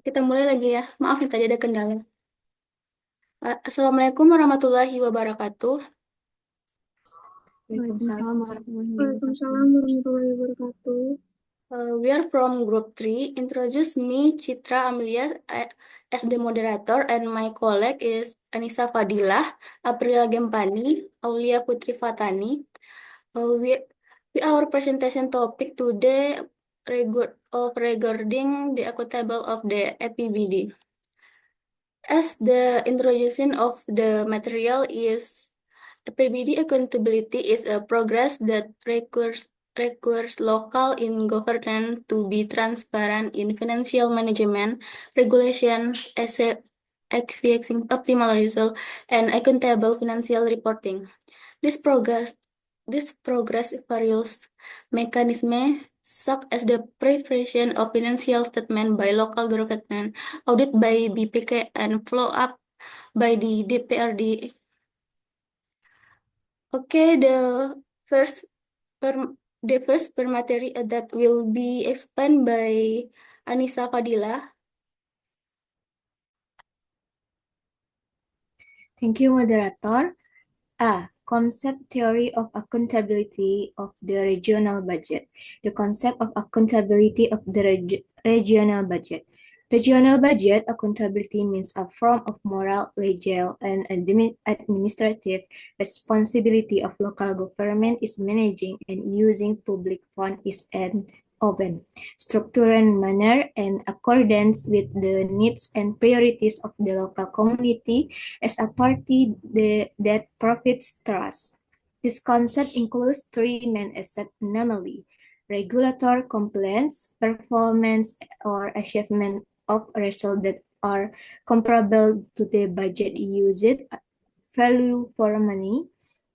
Kita mulai lagi ya. Maaf nih tadi ada kendala. Assalamualaikum warahmatullahi wabarakatuh. Waalaikumsalam warahmatullahi Waalaikumsalam wabarakatuh. warahmatullahi wabarakatuh. We are from Group 3. Introduce me, Citra Amelia, as the moderator, and my colleague is Anissa Fadilah, Aprilia Gempani, Aulia Putri Fatani. Our presentation topic today regarding the accountable of the APBD. As the introduction of the material is APBD accountability is a progress that requires local in governance to be transparent in financial management, regulation, achieving optimal result, and accountable financial reporting. This progress, this progress various mechanisms such as the preparation of financial statement by local government, audit by BPK, and follow up by the DPRD. Okay, first per, the first per materi that will be explained by Anissa Fadila. Thank you, moderator. Concept theory of accountability of the regional budget. The concept of accountability of the regional budget. Regional budget accountability means a form of moral, legal, and administrative responsibility of local government is managing and using public funds is an open, structured manner in accordance with the needs and priorities of the local community as a party that profits trust. This concept includes three main aspects, namely regulatory compliance, performance, or achievement of results that are comparable to the budget used, value for money,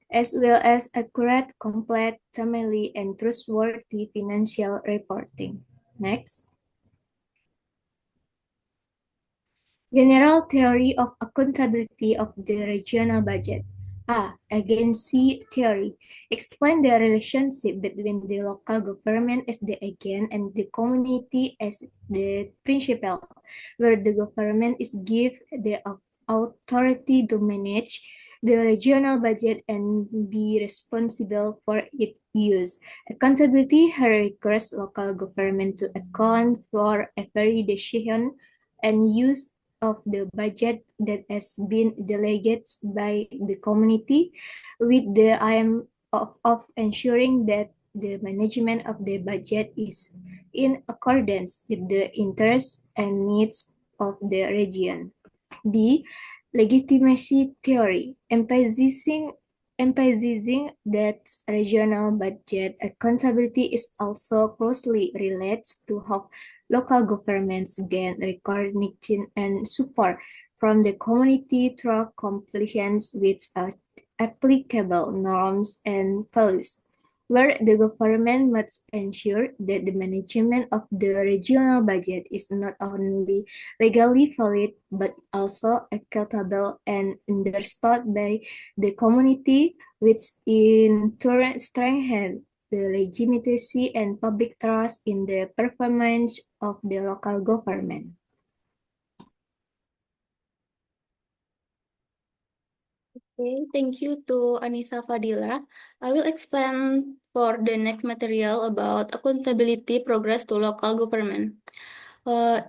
as well as accurate, complete, timely, and trustworthy financial reporting. Next. General theory of accountability of the regional budget. Agency theory. Explain the relationship between the local government as the agent and the community as the principal, where the government is given the authority to manage the regional budget and be responsible for its use. Accountability requires local government to account for every decision and use of the budget that has been delegated by the community with the aim of ensuring that the management of the budget is in accordance with the interests and needs of the region. B. Legitimacy theory, emphasizing that regional budget accountability is also closely related to how local governments gain recognition and support from the community through compliance with applicable norms and values, where the government must ensure that the management of the regional budget is not only legally valid but also accountable and understood by the community, which in turn strengthens the legitimacy and public trust in the performance of the local government. Okay, thank you to Anissa Fadila. I will explain for the next material about accountability progress to local government.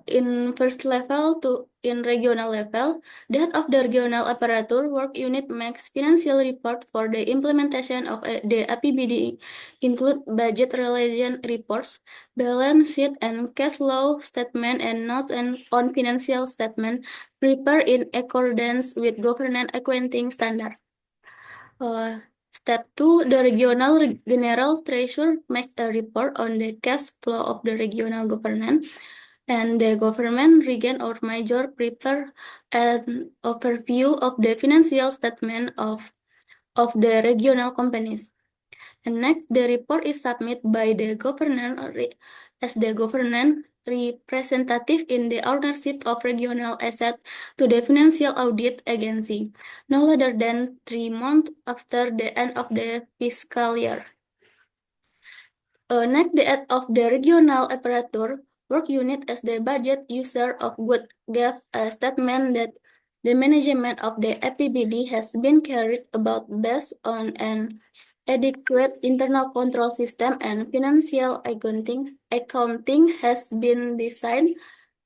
In first level to in regional level, the head of the regional apparatus work unit makes financial report for the implementation of the APBD, include budget relation reports, balance sheet and cash flow statement and notes and on financial statement prepared in accordance with government accounting standard. Step 2, the regional general treasurer makes a report on the cash flow of the regional government, and the government region or major prepare an overview of the financial statement of the regional companies. And next, the report is submitted by the government as the government representative in the ownership of regional asset to the financial audit agency, no later than 3 months after the end of the fiscal year. Next, the head of the regional apparatus work unit as the budget user of good gave a statement that the management of the APBD has been carried about based on an adequate internal control system and financial accounting has been designed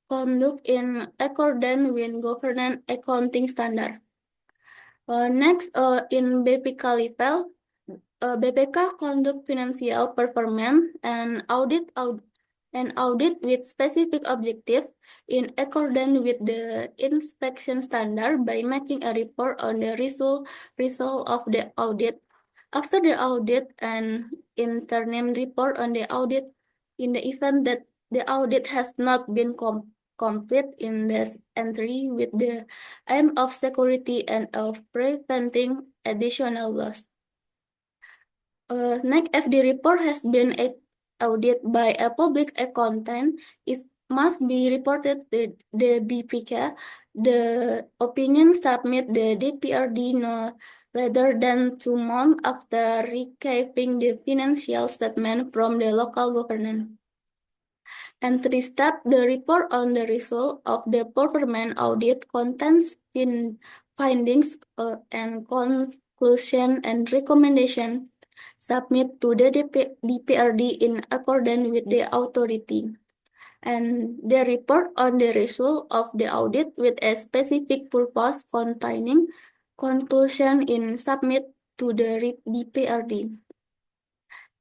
conduct in accordance with governance accounting standard. Next, in BPK level, BPK conduct financial performance and audit with specific objective in accordance with the inspection standard by making a report on the result of the audit. After the audit, an interim report on the audit in the event that the audit has not been complete in this entry with the aim of security and of preventing additional loss. Next, if the report has been audited by a public accountant, it must be reported to the BPK. The opinion submit the DPRD no later than 2 months after receiving the financial statement from the local government. And three step, the report on the result of the performance audit contains findings and conclusion and recommendation submit to the DPRD in accordance with the authority. And the report on the result of the audit with a specific purpose containing conclusion in submit to the DPRD.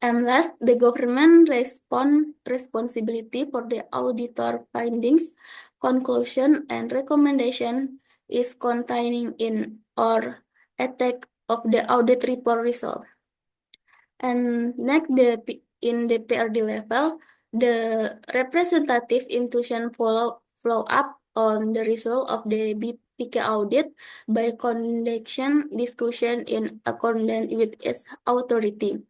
And last, the government responsibility for the auditor findings, conclusion, and recommendation is containing in or attack of the audit report result. And next, in the PRD level, the representative institution follow up on the result of the BPK audit by conducting discussion in accordance with its authority.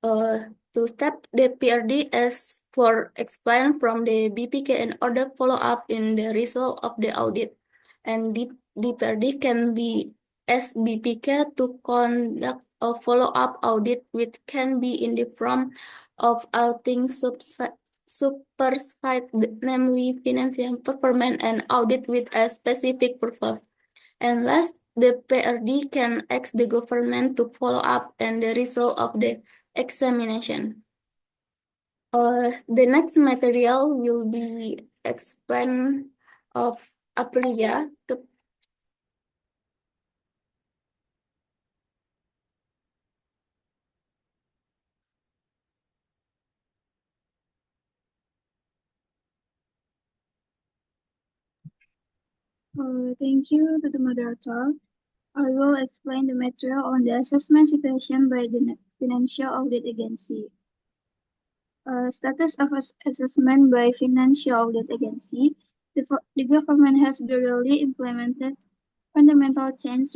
To step the PRD as for explain from the BPK and order follow up in the result of the audit. And the PRD can be as BPK to conduct a follow up audit which can be in the form of auditing supervised, namely financial performance and audit with a specific purpose. And last, the PRD can ask the government to follow up and the result of the examination. The next material will be explained of Aprilia. Thank you to the moderator. I will explain the material on the assessment situation by the Financial Audit Agency. Status of assessment by Financial Audit Agency. The government has gradually implemented fundamental change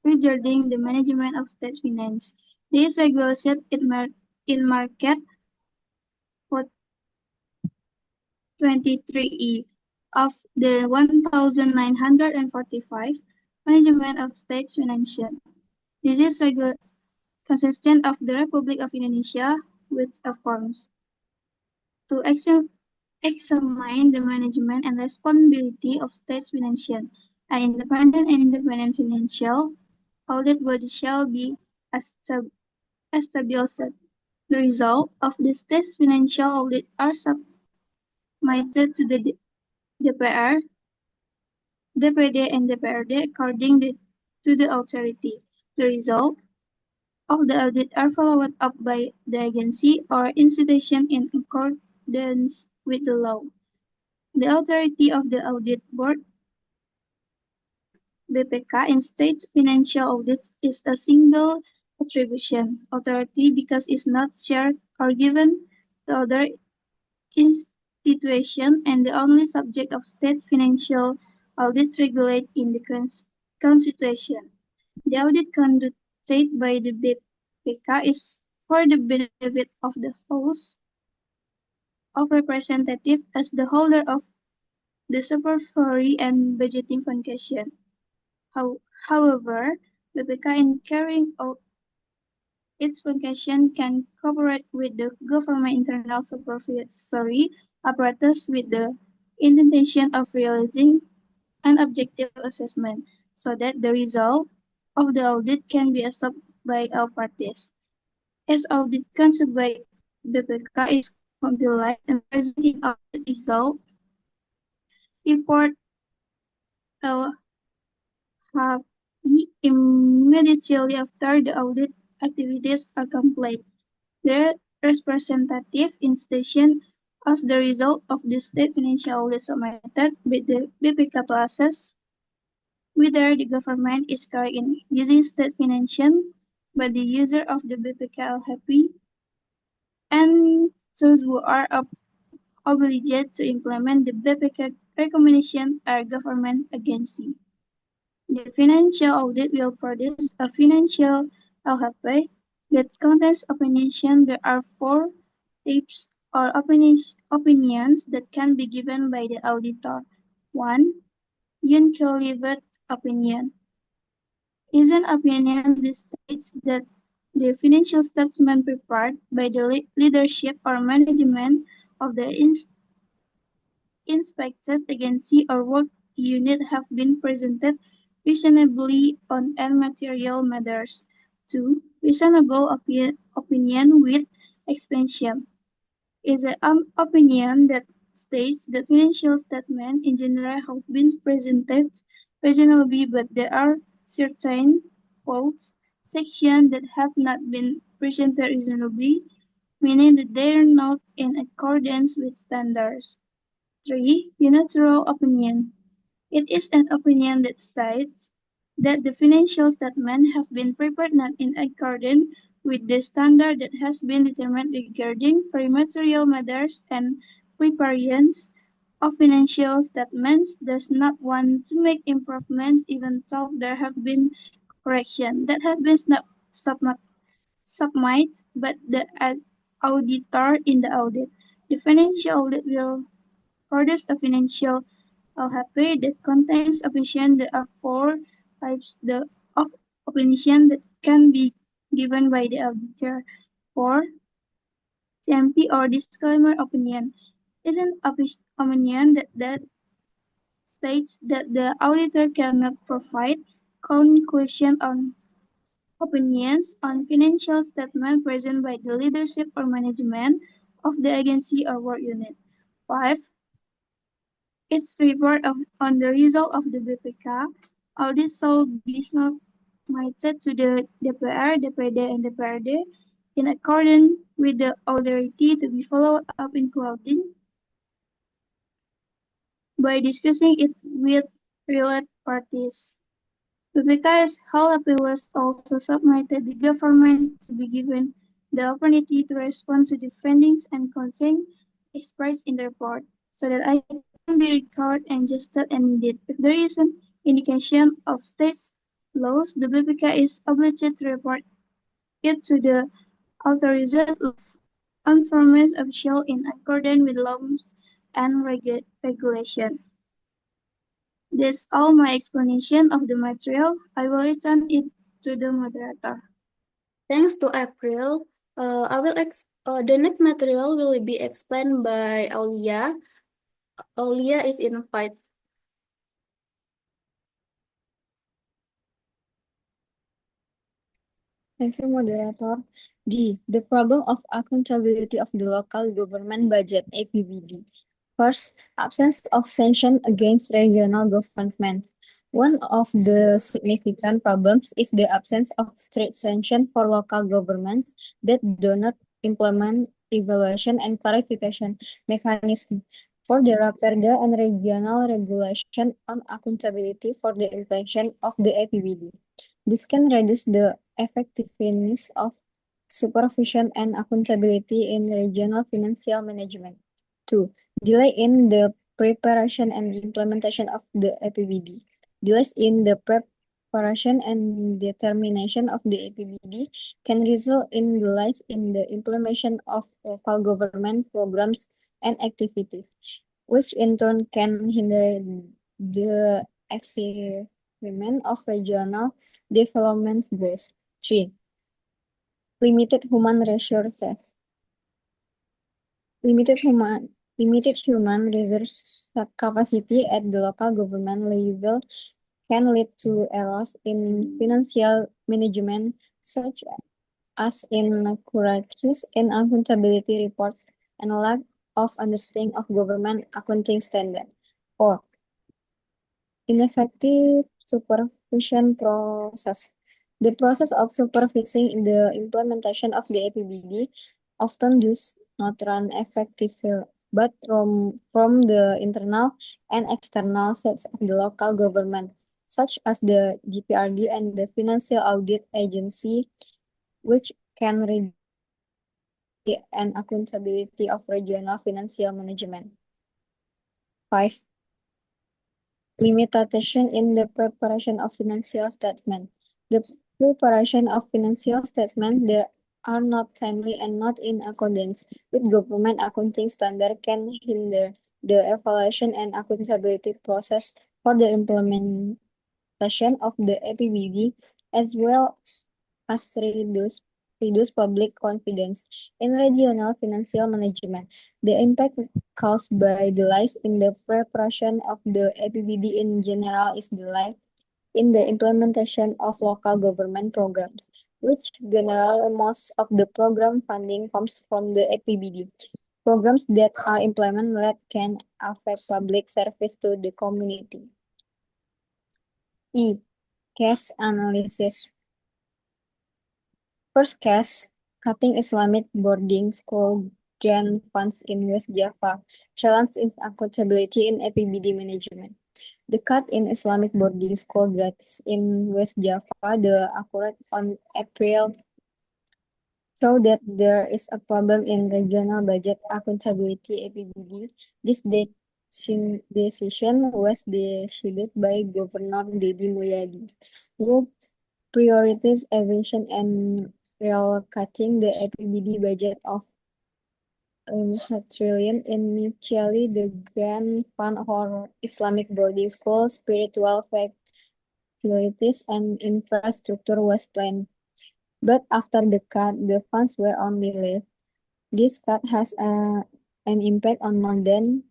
regarding the management of state finance. This regulation in market for 23E of the 1945 Management of State Financial. This is consistent of the Republic of Indonesia with forms to examine the management and responsibility of state financial. An independent financial audit body shall be established. The result of the state financial audit are submitted to the DPR, DPD, and DPRD according to the authority. The result of the audit are followed up by the agency or institution in accordance with the law. The authority of the audit board, BPK, in state financial audits is a single attribution authority because it's not shared or given to other institutions and the only subject of state financial audits regulated in the Constitution. The audit conducted by the BPK is for the benefit of the House of Representatives as the holder of the supervisory and budgeting function. However, BPK in carrying out its function can cooperate with the government internal supervisory apparatus with the intention of realizing an objective assessment so that the result of the audit can be accepted by all parties. As audit concept by BPK is compiled and present in audit result report have immediately after the audit activities are complete. The representative institution as the result of the state financial audit submitted with the BPK to assess whether the government is correct in using state financial, but the user of the BPK are happy and those who are obliged to implement the BPK recommendation are government agency. The financial audit will produce a financial LHP that contains opinion. There are four types or opinions that can be given by the auditor. 1. Unqualified opinion is an opinion that states that the financial statement prepared by the leadership or management of the inspected agency or work unit have been presented reasonably on and material matters. 2. Reasonable opinion with expansion is an opinion that states the financial statement in general have been presented reasonably, but there are certain quotes sections that have not been presented reasonably, meaning that they are not in accordance with standards. 3. Unilateral opinion. It is an opinion that states that the financial statement have been prepared not in accordance with the standard that has been determined regarding material matters and preparation of financial statements does not want to make improvements even though there have been corrections that have been submitted by the auditor in the audit. The financial audit will produce a financial LHP that contains opinion. There are four types of opinion that can be given by the auditor. 4. CMP or disclaimer opinion is an opinion that states that the auditor cannot provide conclusion on opinions on financial statement present by the leadership or management of the agency or work unit. 5. Its report on the result of the BPK audit shall be submitted to the DPR, DPD, and DPRD in accordance with the authority to be followed up, including by discussing it with related parties. BPK's whole appeal was also submitted to the government to be given the opportunity to respond to the findings and concerns expressed in the report, so that I can be recorded and adjusted and needed. If there is an indication of state laws, the BPK is obliged to report it to the authorized enforcement official in accordance with laws and regulation. That's all my explanation of the material. I will return it to the moderator. Thanks to April. The next material will be explained by Aulia. Aulia is invited. Thank you, moderator. D. The problem of accountability of the local government budget, APBD. First, absence of sanction against regional governments. One of the significant problems is the absence of strict sanction for local governments that do not implement evaluation and clarification mechanism for the Raperda and regional regulation on accountability for the implementation of the APBD. This can reduce the effectiveness of supervision and accountability in regional financial management. 2. Delay in the preparation and implementation of the APBD. Delays in the preparation and determination of the APBD can result in delays in the implementation of local government programs and activities, which in turn can hinder the achievement of regional development goals. 3. Limited human resources. limited human resource capacity at the local government level can lead to errors in financial management, such as inaccuracies in accountability reports and lack of understanding of government accounting standard. 4. Ineffective supervision process. The process of supervising the implementation of the APBD often does not run effectively, but from the internal and external sets of the local government, such as the GPRD and the Financial Audit Agency, which can reduce and accountability of regional financial management. 5. Limitation in the preparation of financial statement. The preparation of financial statement that are not timely and not in accordance with government accounting standard can hinder the evaluation and accountability process for the implementation of the APBD, as well as reduce public confidence in regional financial management. The impact caused by delays in the preparation of the APBD in general is delay in the implementation of local government programs, which generally most of the program funding comes from the APBD. Programs that are implemented that can affect public service to the community. E. Case analysis. First case, cutting Islamic boarding school grant funds in West Java, challenge in accountability in APBD management. The cut in Islamic boarding school grants in West Java, the accurate on April, show that there is a problem in regional budget accountability APBD. This decision was decided by Governor Deddy Mulyadi, who prioritized aviation and reallocating the APBD budget of 1 trillion. Initially, the grant fund for Islamic boarding schools, spiritual facilities, and infrastructure was planned. But after the cut, the funds were only left. This cut has an impact on modern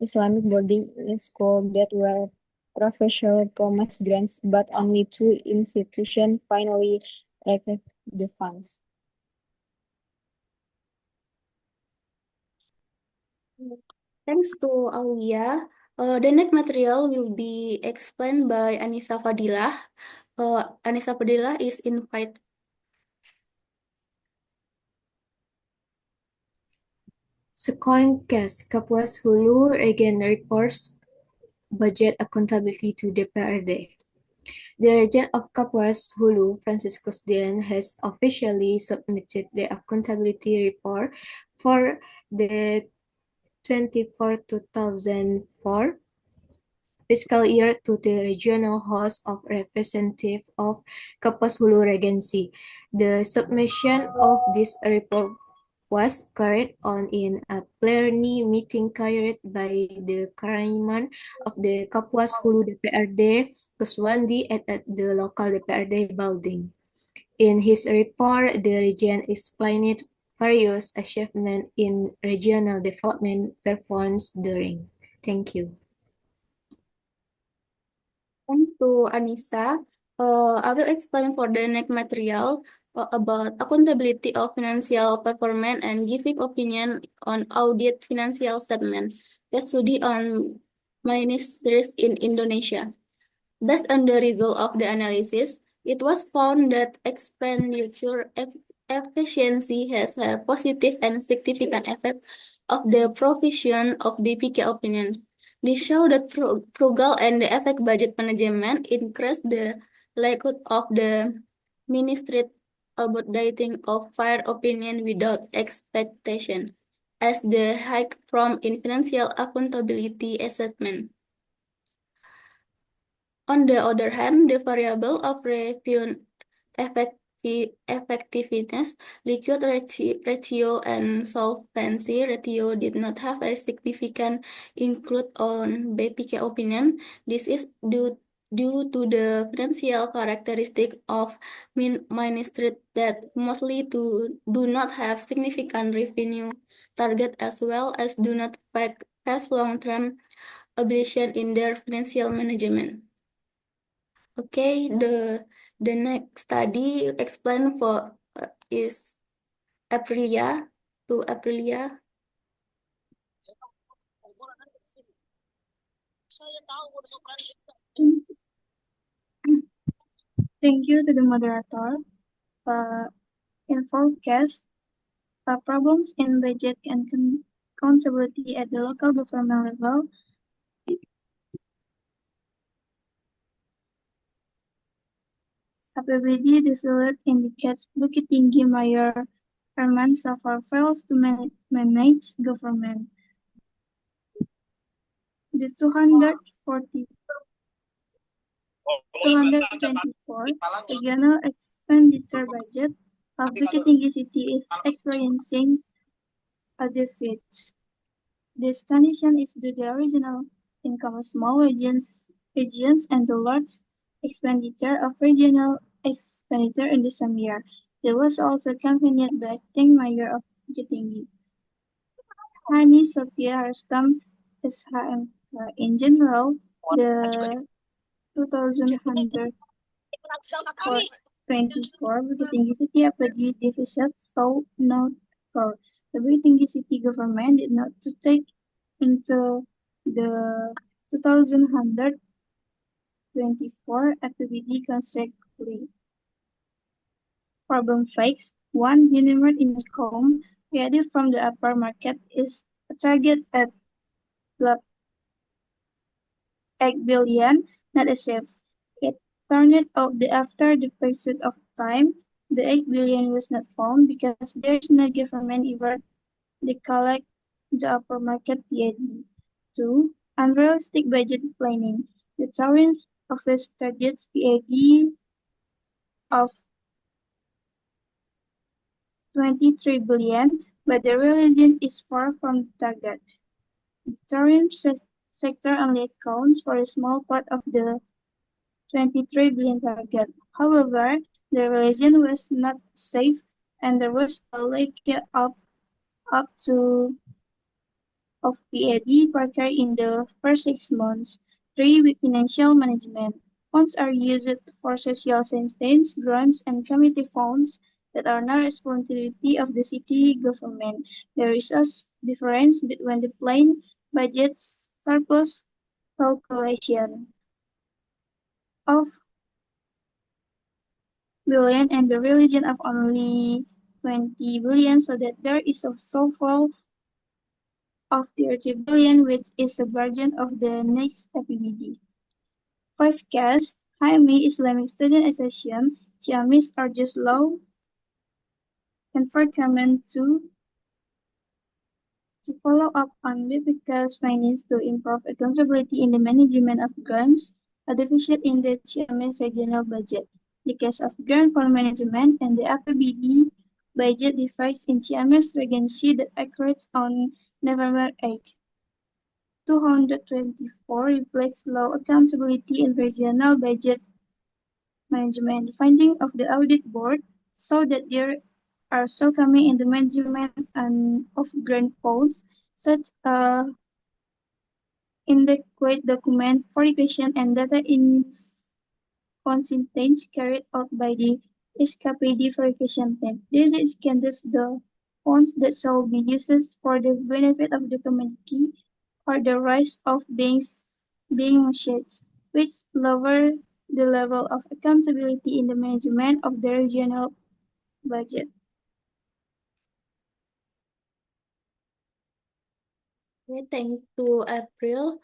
Islamic boarding schools that were professional promised grants, but only two institutions finally received the funds. Thanks to Aulia. The next material will be explained by Anissa Fadilah. Anissa Fadilah is invited. Second case, Kapuas Hulu again reports budget accountability to DPRD. The region of Kapuas Hulu, Franciscus Dian, has officially submitted the accountability report for the 2004 fiscal year to the regional House of Representatives of Kapuas Hulu Regency. The submission of this report was carried on in a plenary meeting carried by the chairman of the Kapuas Hulu DPRD, Kuswandi, at the local DPRD building. In his report, the region explained various achievements in regional development performance during. Thank you. Thanks to Anissa. I will explain for the next material about accountability of financial performance and giving opinion on audit financial statement. The study on ministries in Indonesia. Based on the result of the analysis, it was found that expenditure efficiency has a positive and significant effect of the provision of BPK opinion. This show that frugal and the effect budget management increase the likelihood of the ministry updating of fair opinion without expectation, as the hike from in financial accountability assessment. On the other hand, the variable of review effectiveness, liquid ratio, and solvency ratio did not have a significant include on BPK opinion. This is due due to the financial characteristic of ministry that mostly do not have significant revenue target as well as do not face long-term obligation in their financial management. Okay, the next study explained for is Aprilia to Aprilia. Thank you to the moderator. In forecast, problems in budget and accountability at the local government level. APBD developed indicates Bukit Tinggi Mayor Herman Safar fails to manage government. The 224 regional expenditure budget of Bukit Tinggi City is experiencing a deficit. This condition is due to the regional income of small regions and the large expenditure of regional expenditure in the same year. There was also accompanied by acting mayor of Bukit Tinggi, Hani Sophia Rustam SHM. In general, the 2124 Bukit Tinggi City APD deficit saw no growth. The Bukit Tinggi City government did not take into the 2124 APBD consequently. Problem facts. 1. Unimart income created from the upper market is a target at 8 billion, not achieved. It turned out that after the passage of time, the 8 billion was not found because there is no government effort to collect the upper market PAD. 2. Unrealistic budget planning. The Tariff Office targets PAD of 23 billion, but the realization is far from the target. The tourism sector only accounts for a small part of the 23 billion target. However, the realization was not safe and there was a leakage up to of PAD per car in the first 6 months. 3. Weak financial management. Funds are used for social assistance, grants, and community funds that are not responsibility of the city government. There is a difference between the plain budget surplus calculation of billion and the religion of only 20 billion, so that there is a shortfall of 30 billion, which is a burden of the next APBD. 5. Cash. HMI Islamic Student Association, Ciamis urges law enforcement to follow up on BPK's findings to improve accountability in the management of grants, a deficit in the Ciamis regional budget. The case of grant for management and the APBD budget device in Ciamis Regency that occurred on November 8. 224 reflects low accountability in regional budget management. Finding of the audit board show that there are shortcomings in the management of grant polls, such inadequate document verification and data inconsistency carried out by the SKPD verification team. This is against the funds that shall be used for the benefit of the community or the rise of being machines, which lower the level of accountability in the management of the regional budget. Okay, thank you, April.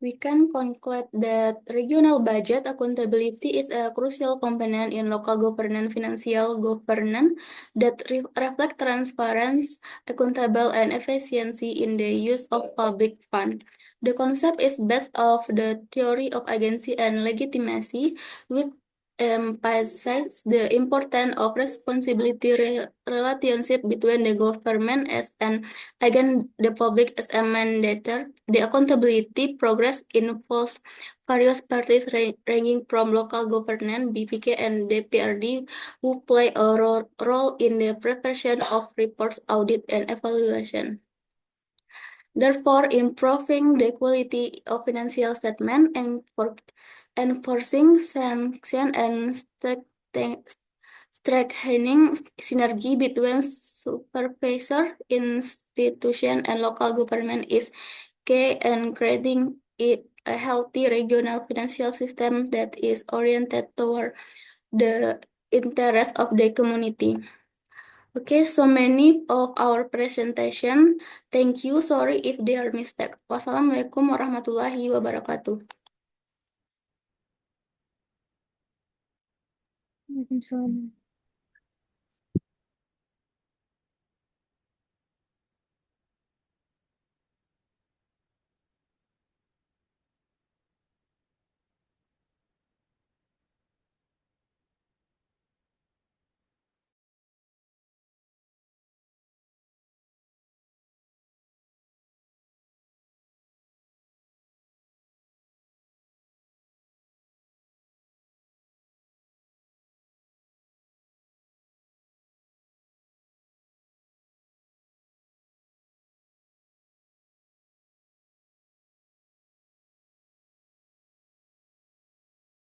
We can conclude that regional budget accountability is a crucial component in local governance financial governance that reflect transparency, accountable, and efficiency in the use of public funds. The concept is based off the theory of agency and legitimacy, with emphasizes the importance of responsibility relationship between the government as an agent, the public as a mandator. The accountability progress involves various parties ranging from local government, BPK, and DPRD, who play a role in the preparation of reports, audit, and evaluation. Therefore, improving the quality of financial statement and for enforcing sanction and strengthening synergy between supervisor, institution, and local government is key in creating a healthy regional financial system that is oriented toward the interest of the community. Okay, so many of our presentation. Thank you. Sorry if there are mistake. Wassalamualaikum warahmatullahi wabarakatuh. Waalaikumsalam.